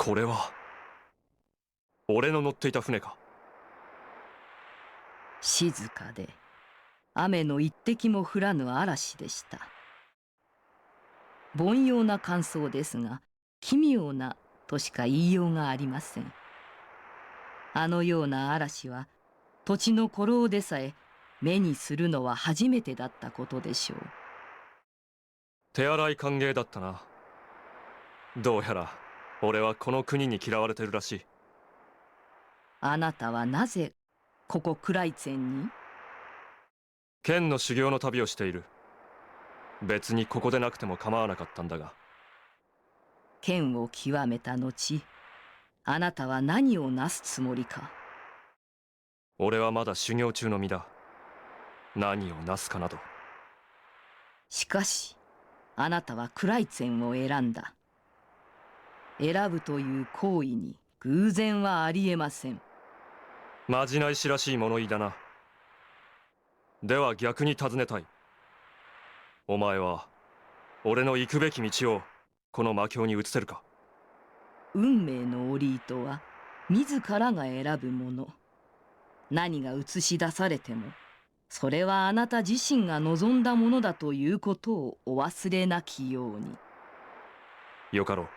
これは俺の乗っていた船か。静かで雨の一滴も降らぬ嵐でした。凡庸な感想ですが、奇妙なとしか言いようがありません。あのような嵐は土地の古老でさえ目にするのは初めてだったことでしょう。手荒い歓迎だったな。どうやら俺はこの国に嫌われてるらしい。あなたはなぜここクライツェンに？剣の修行の旅をしている。別にここでなくても構わなかったんだが。剣を極めた後、あなたは何をなすつもりか？俺はまだ修行中の身だ。何をなすかなど。しかしあなたはクライツェンを選んだ。選ぶという行為に偶然はありえません。まじないしらしい物言いだな。では逆に尋ねたい。お前は俺の行くべき道をこの魔境に移せるか？運命の折り糸は自らが選ぶもの。何が映し出されてもそれはあなた自身が望んだものだということをお忘れなきように。よかろう。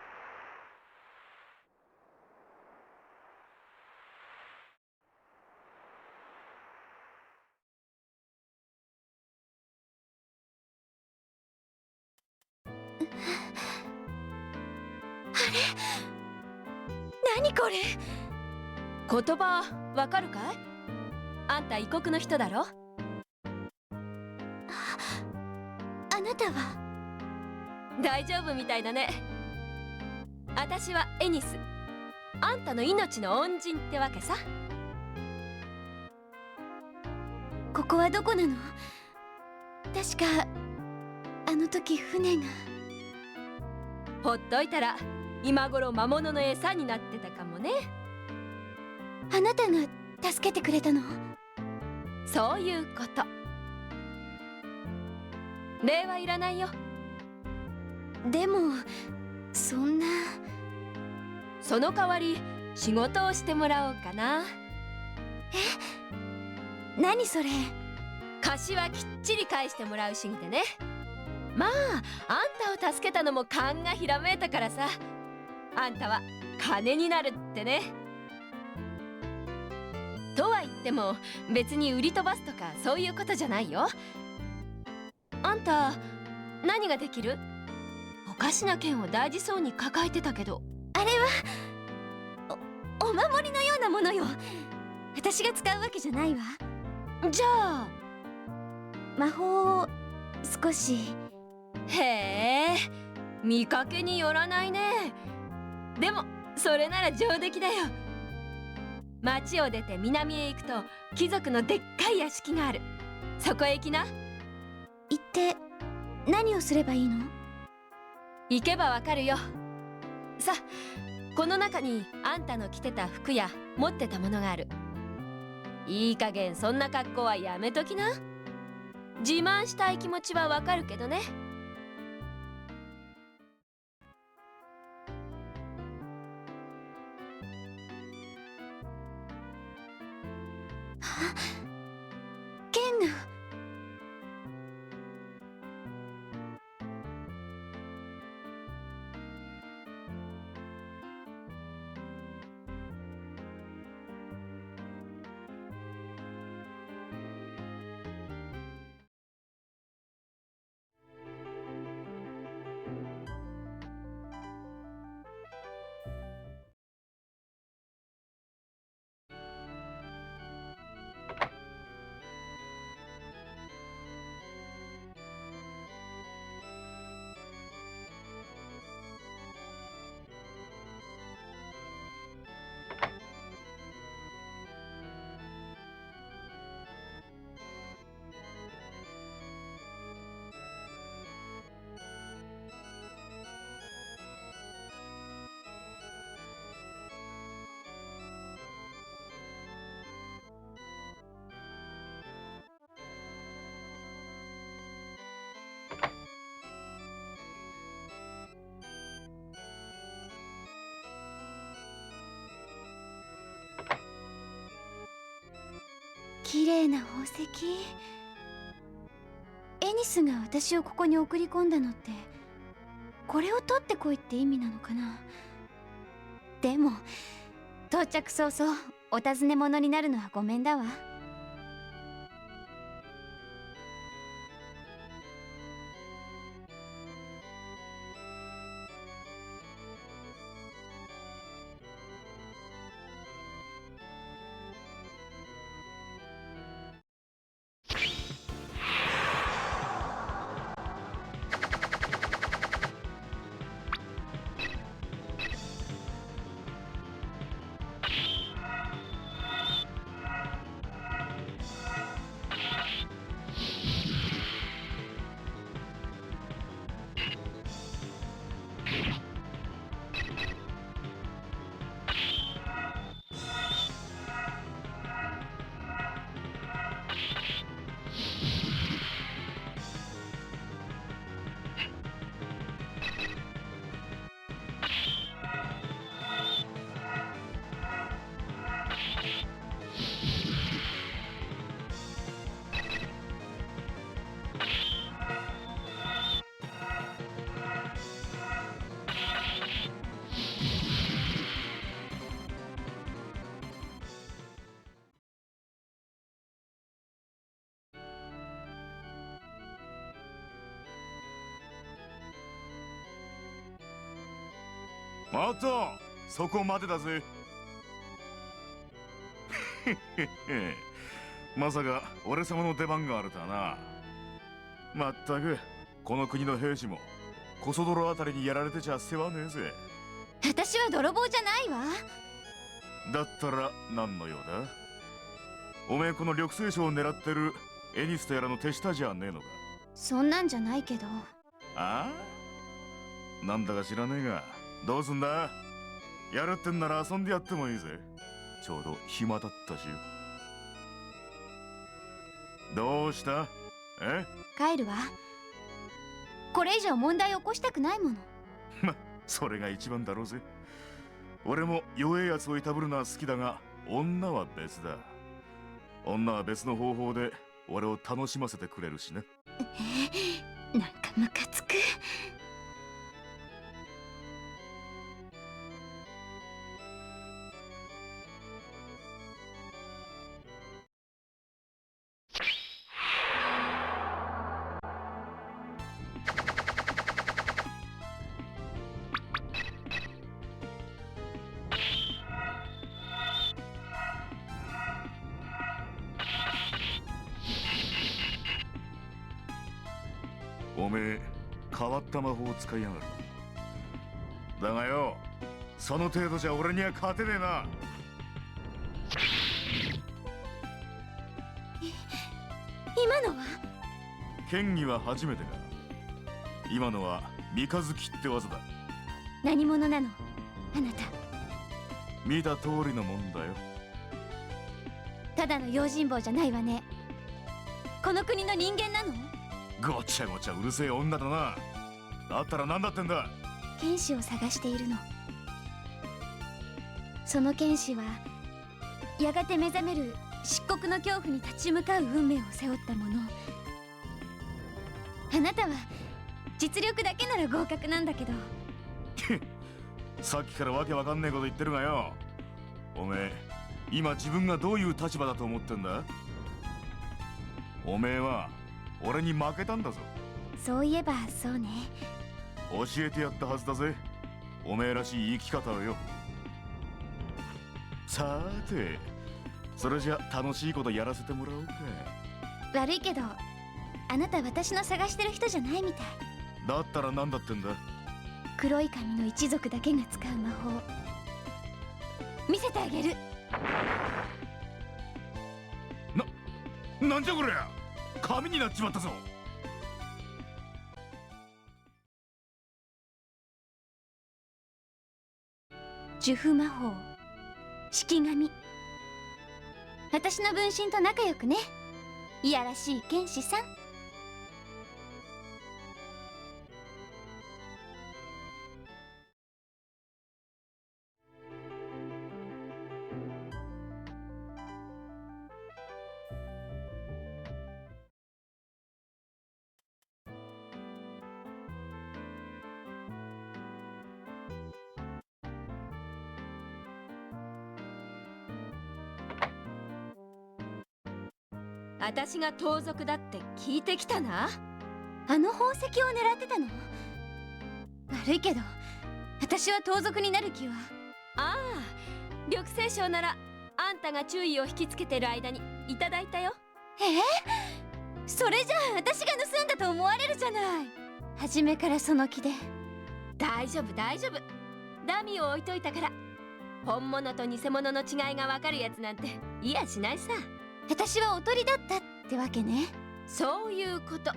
何これ。言葉わかるかい？あんた異国の人だろ。あなたは？大丈夫みたいだね。私はエニス。あんたの命の恩人ってわけさ。ここはどこなの？確かあの時船が。ほっといたら今頃魔物の餌になってたかもね。あなたが助けてくれたの？そういうこと。礼はいらないよ。でもそんな。その代わり仕事をしてもらおうかな。え？何それ？貸しはきっちり返してもらう主義でね。まああんたを助けたのも勘がひらめいたからさ。あんたは金になるってね。とは言っても別に売り飛ばすとかそういうことじゃないよ。あんた何ができる？おかしな剣を大事そうに抱えてたけど。あれはお守りのようなものよ。私が使うわけじゃないわ。じゃあ魔法を少し。へえ、見かけによらないね。でもそれなら上出来だよ。町を出て南へ行くと貴族のでっかい屋敷がある。そこへ行きな。行って何をすればいいの？行けばわかるよ。さあ、この中にあんたの着てた服や持ってたものがある。いい加減そんな格好はやめときな。自慢したい気持ちはわかるけどね。剣が。綺麗な宝石。エニスが私をここに送り込んだのってこれを取ってこいって意味なのかな。でも到着早々お尋ね者になるのはごめんだわ。またそこまでだぜ。まさか俺様の出番があるとはな。まったくこの国の兵士もコソ泥あたりにやられてちゃ世話ねえぜ。私は泥棒じゃないわ。だったら何の用だ。おめえこの緑星賞を狙ってるエニスとやらの手下じゃねえのか。そんなんじゃないけど。ああ、なんだか知らねえがどうすんだ。やるってんなら遊んでやってもいいぜ。ちょうど暇だったし。どうした。え？帰るわ。これ以上問題を起こしたくないもの。ま、それが一番だろうぜ。俺も弱えやつをいたぶるのは好きだが、女は別だ。女は別の方法で俺を楽しませてくれるしな。なんかムカつく。おめえ変わった魔法を使いやがるな。だがよ、その程度じゃ俺には勝てねえな。今のは剣技は初めてか。今のは三日月って技だ。何者なのあなた。見た通りのもんだよ。ただの用心棒じゃないわね。この国の人間なの。ごちゃごちゃうるせえ女だな。だったら何だってんだ。剣士を探しているの。その剣士はやがて目覚める漆黒の恐怖に立ち向かう運命を背負った者。あなたは実力だけなら合格なんだけど。さっきからわけわかんねえこと言ってるがよ。おめえ今自分がどういう立場だと思ってんだ。おめえは俺に負けたんだぞ。そういえばそうね。教えてやったはずだぜ、おめえらしい生き方をよ。さーて、それじゃ楽しいことやらせてもらおうか。悪いけどあなた私の探してる人じゃないみたい。だったら何だってんだ。黒い髪の一族だけが使う魔法見せてあげる。なんじゃこりゃ。紙になっちまったぞ。呪符魔法式紙。私の分身と仲良くね、いやらしい剣士さん。私が盗賊だって聞いてきたな。あの宝石を狙ってたの？悪いけど私は盗賊になる気は。ああ、緑星賞ならあんたが注意を引きつけてる間にいただいたよ。それじゃあ私が盗んだと思われるじゃない。初めからその気で。大丈夫大丈夫、ダミーを置いといたから。本物と偽物の違いがわかるやつなんていやしないさ。私はおとりだったってわけね。そういうこと。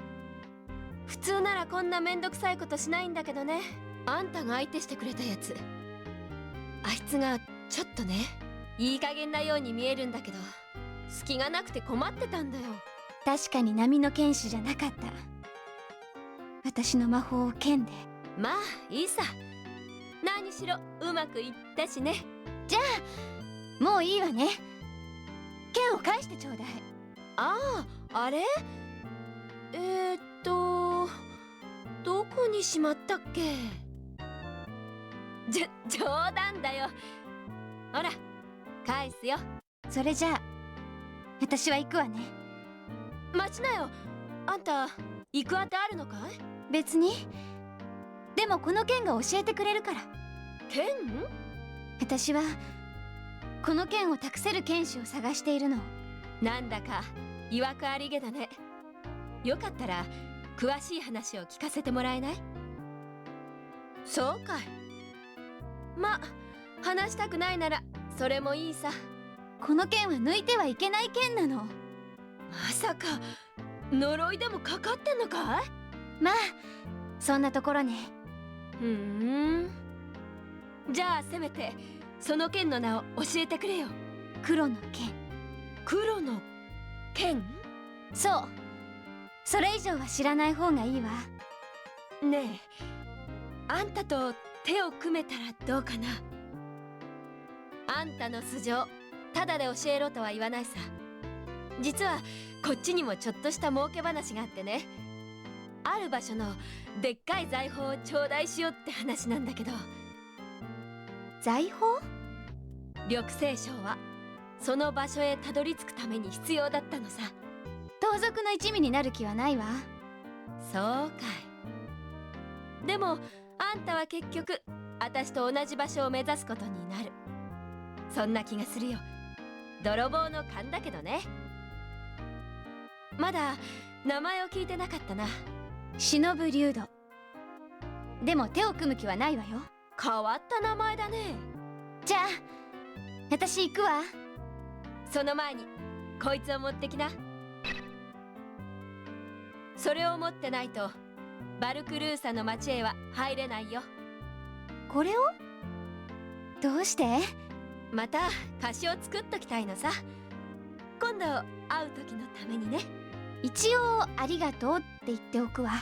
普通ならこんなめんどくさいことしないんだけどね。あんたが相手してくれたやつ、あいつがちょっとね、いい加減なように見えるんだけど隙がなくて困ってたんだよ。確かに波の剣士じゃなかった。私の魔法を剣で。まあいいさ、何しろうまくいったしね。じゃあもういいわね。剣を返してちょうだい。ああ、あれどこにしまったっけ。冗談だよ。ほら返すよ。それじゃあ私は行くわね。待ちなよ、あんた行くあてあるのかい。別に。でもこの剣が教えてくれるから。剣？私はこの剣を託せる剣士を探しているの。なんだかいわくありげだね。よかったら詳しい話を聞かせてもらえない？そうかい。ま、話したくないならそれもいいさ。この剣は抜いてはいけない剣なの。まさか呪いでもかかってんのかい？まあそんなところね。じゃあせめてその剣の名を教えてくれよ。黒の剣。黒の剣？そう。それ以上は知らない方がいいわ。ねえ、あんたと手を組めたらどうかな。あんたの素性ただで教えろとは言わないさ。実はこっちにもちょっとした儲け話があってね。ある場所のでっかい財宝を頂戴しようって話なんだけど。財宝？緑星賞はその場所へたどり着くために必要だったのさ。盗賊の一味になる気はないわ。そうかい。でもあんたは結局私と同じ場所を目指すことになる。そんな気がするよ。泥棒の勘だけどね。まだ名前を聞いてなかったな。忍ぶ竜土。でも手を組む気はないわよ。変わった名前だね。じゃあ私行くわ。その前にこいつを持ってきな。それを持ってないとバルクルーサの町へは入れないよ。これを？どうして？また菓子を作っときたいのさ。今度会う時のためにね。一応ありがとうって言っておくわ。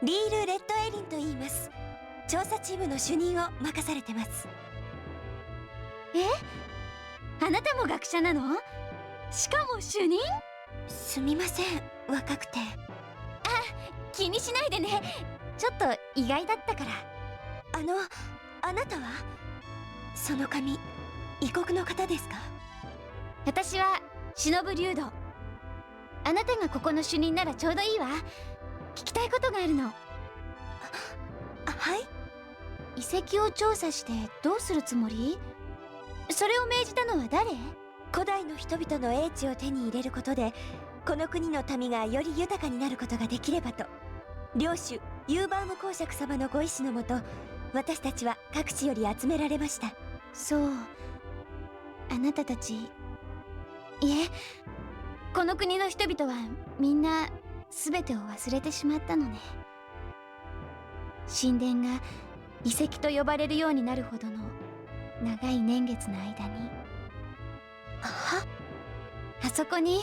リール・レッドエリンと言います。調査チームの主任を任されてます。あなたも学者なの？しかも主任？すみません、若くて。気にしないでね。ちょっと意外だったから。あなたはその髪、異国の方ですか？私は忍竜道。あなたがここの主任ならちょうどいいわ。聞きたいことがあるの。はい。遺跡を調査してどうするつもり？それを命じたのは誰？古代の人々の英知を手に入れることで、この国の民がより豊かになることができればと、領主ユーバーム公爵様のご意志のもと、私たちは各地より集められました。そう。あなたたち、いえ、この国の人々はみんな全てを忘れてしまったのね。神殿が遺跡と呼ばれるようになるほどの長い年月の間に、あそこに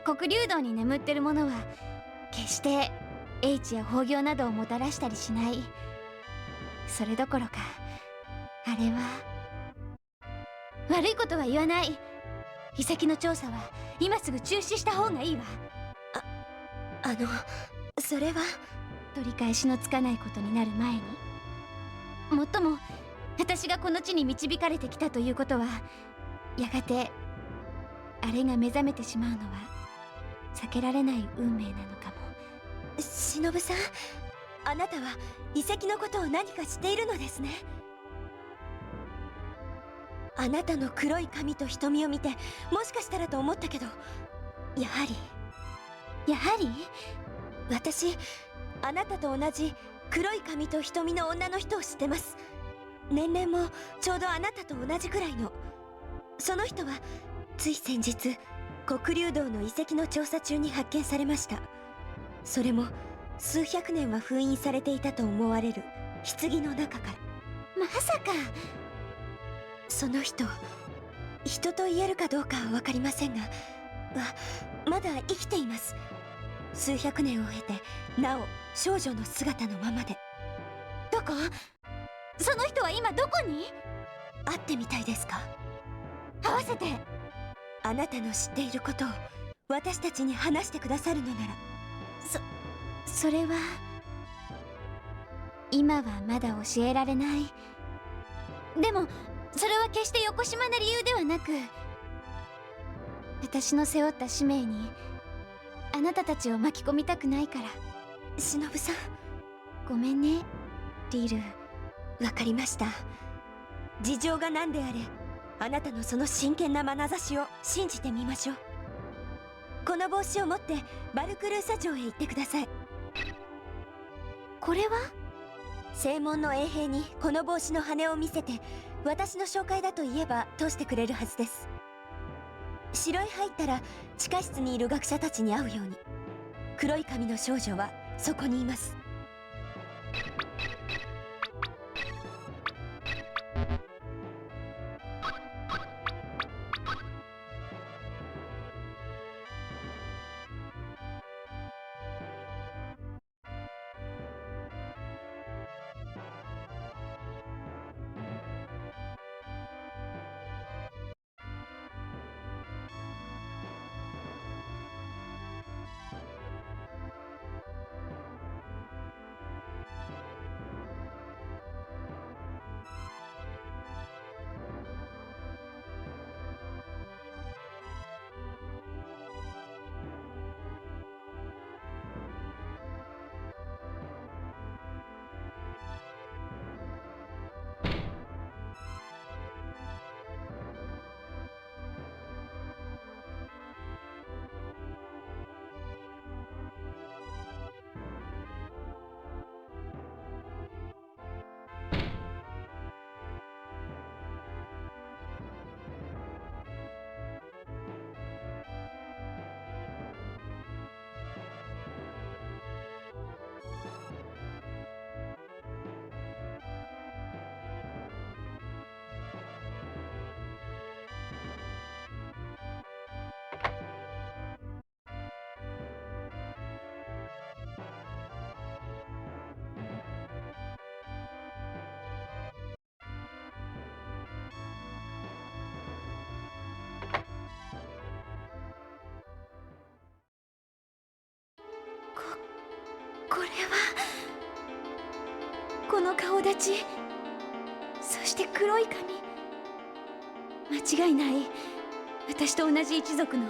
黒竜道に眠ってるものは決して英知や豊業などをもたらしたりしない。それどころか、あれは悪いことは言わない。遺跡の調査は今すぐ中止した方がいいわ。それは。取り返しのつかないことになる前に。もっとも私がこの地に導かれてきたということは、やがてあれが目覚めてしまうのは避けられない運命なのかも。忍さん、あなたは遺跡のことを何か知っているのですね。あなたの黒い髪と瞳を見て、もしかしたらと思ったけど、やはり私、あなたと同じ黒い髪と瞳の女の人を知ってます。年齢もちょうどあなたと同じくらいの。その人はつい先日、黒竜道の遺跡の調査中に発見されました。それも数百年は封印されていたと思われる棺の中から。まさか。その人と言えるかどうかは分かりませんが、まだ生きています。数百年を経てなお少女の姿のままで。こ？その人は今どこに？会ってみたいですか？合わせて。あなたの知っていることを私たちに話してくださるのなら。それは今はまだ教えられない。でもそれは決して横島な理由ではなく、私の背負った使命にあなたたちを巻き込みたくないから。忍さん、ごめんねリル。わかりました。事情が何であれ、あなたのその真剣な眼差しを信じてみましょう。この帽子を持ってバルクルーサ城へ行ってください。これは？正門の衛兵にこの帽子の羽を見せて、私の紹介だと言えば通してくれるはずです。城へ入ったら地下室にいる学者たちに会うように。黒い髪の少女はそこにいます。これは、この顔立ち、そして黒い髪、間違いない。私と同じ一族の。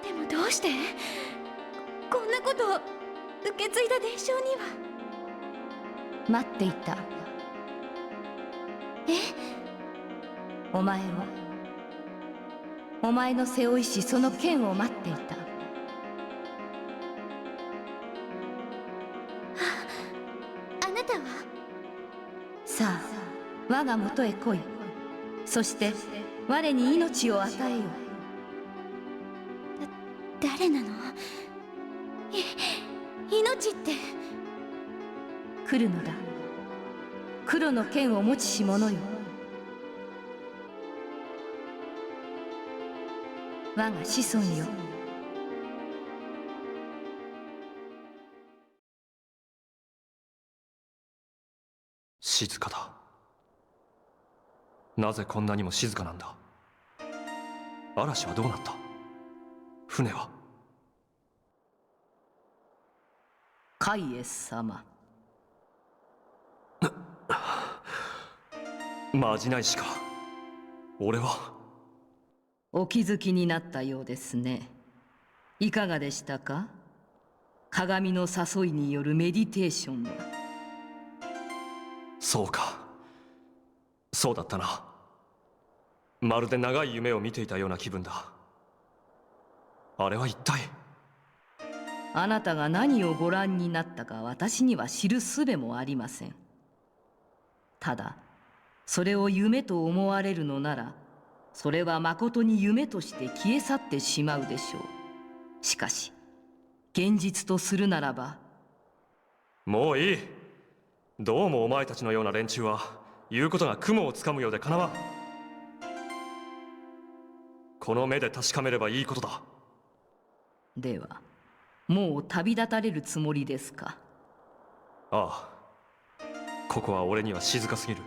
でもどうしてこんなことを受け継いだ伝承には。待っていた。お前はお前の背負いしその剣を待っていた。あなたは？さあ我が元へ来い。そして我に命を与えよ。誰なの？命って。来るのだ。黒の剣を持ちし者よ。我が子孫よ。静かだ。なぜこんなにも静かなんだ。嵐はどうなった。船は。カイエス様。まじないしか。俺は。お気づきになったようですね。いかがでしたか？鏡の誘いによるメディテーションは。そうか。そうだったな。まるで長い夢を見ていたような気分だ。あれは一体。あなたが何をご覧になったか私には知る術もありません。ただそれを夢と思われるのなら、それはまことに夢として消え去ってしまうでしょう。しかし現実とするならば。もういい。どうもお前たちのような連中は言うことが雲をつかむようでかなわん。この目で確かめればいいことだ。ではもう旅立たれるつもりですか？ああ、ここは俺には静かすぎる。